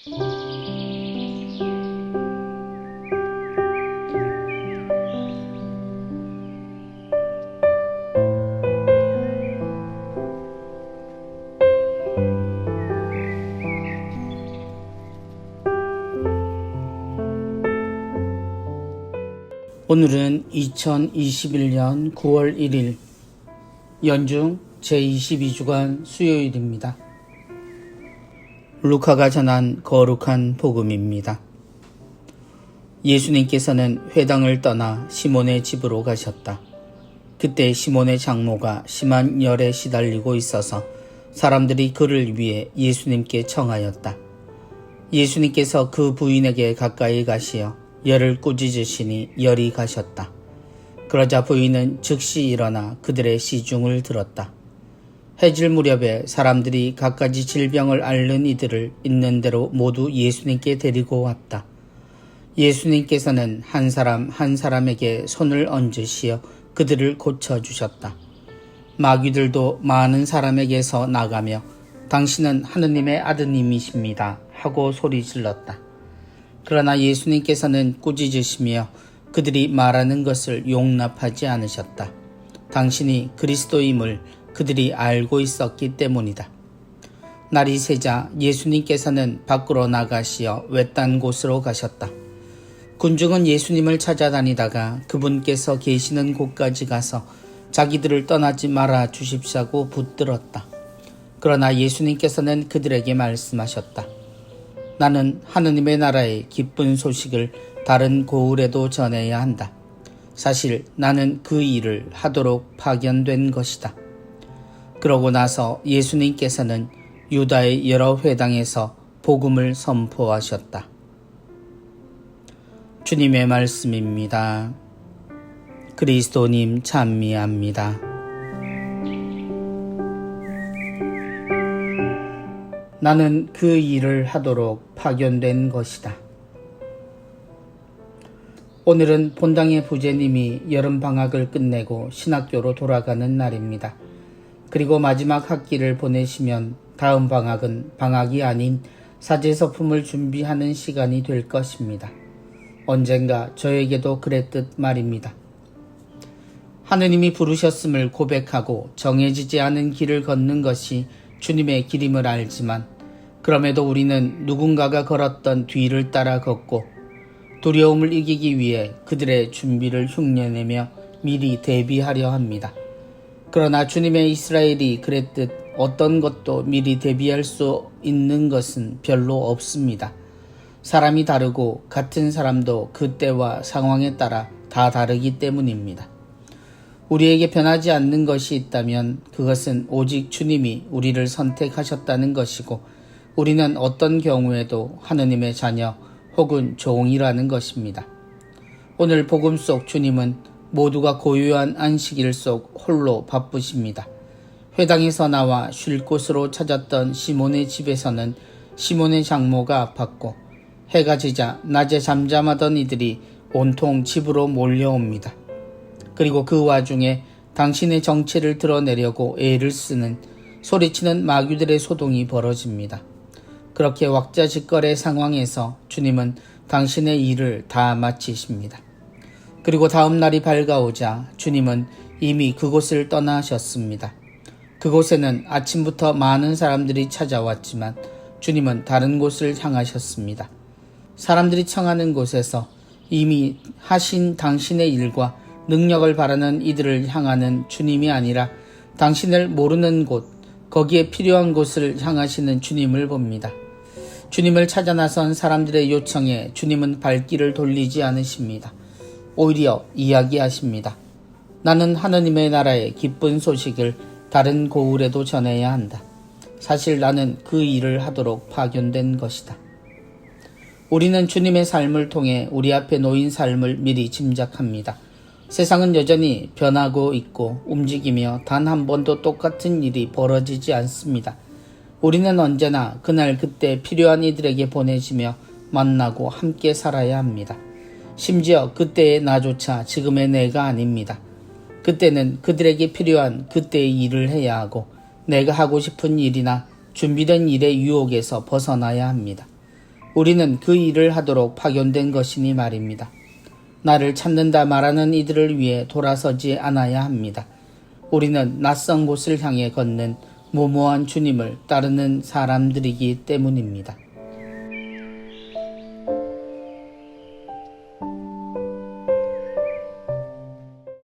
오늘은 2021년 9월 1일 연중 제22주간 수요일입니다. 루카가 전한 거룩한 복음입니다. 예수님께서는 회당을 떠나 시몬의 집으로 가셨다. 그때 시몬의 장모가 심한 열에 시달리고 있어서 사람들이 그를 위해 예수님께 청하였다. 예수님께서 그 부인에게 가까이 가시어 열을 꾸짖으시니 열이 가셨다. 그러자 부인은 즉시 일어나 그들의 시중을 들었다. 해질 무렵에 사람들이 갖가지 질병을 앓는 이들을 있는 대로 모두 예수님께 데리고 왔다. 예수님께서는 한 사람 한 사람에게 손을 얹으시어 그들을 고쳐주셨다. 마귀들도 많은 사람에게서 나가며 당신은 하느님의 아드님이십니다 하고 소리질렀다. 그러나 예수님께서는 꾸짖으시며 그들이 말하는 것을 용납하지 않으셨다. 당신이 그리스도임을 그들이 알고 있었기 때문이다. 날이 새자 예수님께서는 밖으로 나가시어 외딴 곳으로 가셨다. 군중은 예수님을 찾아다니다가 그분께서 계시는 곳까지 가서 자기들을 떠나지 말아 주십사고 붙들었다. 그러나 예수님께서는 그들에게 말씀하셨다. 나는 하느님의 나라의 기쁜 소식을 다른 고을에도 전해야 한다. 사실 나는 그 일을 하도록 파견된 것이다. 그러고 나서 예수님께서는 유다의 여러 회당에서 복음을 선포하셨다. 주님의 말씀입니다. 그리스도님 찬미합니다. 나는 그 일을 하도록 파견된 것이다. 오늘은 본당의 부제님이 여름방학을 끝내고 신학교로 돌아가는 날입니다. 그리고 마지막 학기를 보내시면 다음 방학은 방학이 아닌 사제서품을 준비하는 시간이 될 것입니다. 언젠가 저에게도 그랬듯 말입니다. 하느님이 부르셨음을 고백하고 정해지지 않은 길을 걷는 것이 주님의 길임을 알지만 그럼에도 우리는 누군가가 걸었던 뒤를 따라 걷고 두려움을 이기기 위해 그들의 준비를 흉내내며 미리 대비하려 합니다. 그러나 주님의 이스라엘이 그랬듯 어떤 것도 미리 대비할 수 있는 것은 별로 없습니다. 사람이 다르고 같은 사람도 그 때와 상황에 따라 다 다르기 때문입니다. 우리에게 변하지 않는 것이 있다면 그것은 오직 주님이 우리를 선택하셨다는 것이고 우리는 어떤 경우에도 하느님의 자녀 혹은 종이라는 것입니다. 오늘 복음 속 주님은 모두가 고요한 안식일 속 홀로 바쁘십니다. 회당에서 나와 쉴 곳으로 찾았던 시몬의 집에서는 시몬의 장모가 아팠고 해가 지자 낮에 잠잠하던 이들이 온통 집으로 몰려옵니다. 그리고 그 와중에 당신의 정체를 드러내려고 애를 쓰는 소리치는 마귀들의 소동이 벌어집니다. 그렇게 왁자지껄의 상황에서 주님은 당신의 일을 다 마치십니다. 그리고 다음 날이 밝아오자 주님은 이미 그곳을 떠나셨습니다. 그곳에는 아침부터 많은 사람들이 찾아왔지만 주님은 다른 곳을 향하셨습니다. 사람들이 청하는 곳에서 이미 하신 당신의 일과 능력을 바라는 이들을 향하는 주님이 아니라 당신을 모르는 곳, 거기에 필요한 곳을 향하시는 주님을 봅니다. 주님을 찾아 나선 사람들의 요청에 주님은 발길을 돌리지 않으십니다. 오히려 이야기하십니다. 나는 하느님의 나라의 기쁜 소식을 다른 고을에도 전해야 한다. 사실 나는 그 일을 하도록 파견된 것이다. 우리는 주님의 삶을 통해 우리 앞에 놓인 삶을 미리 짐작합니다. 세상은 여전히 변하고 있고 움직이며 단 한 번도 똑같은 일이 벌어지지 않습니다. 우리는 언제나 그날 그때 필요한 이들에게 보내지며 만나고 함께 살아야 합니다. 심지어 그때의 나조차 지금의 내가 아닙니다. 그때는 그들에게 필요한 그때의 일을 해야 하고 내가 하고 싶은 일이나 준비된 일의 유혹에서 벗어나야 합니다. 우리는 그 일을 하도록 파견된 것이니 말입니다. 나를 찾는다 말하는 이들을 위해 돌아서지 않아야 합니다. 우리는 낯선 곳을 향해 걷는 무모한 주님을 따르는 사람들이기 때문입니다.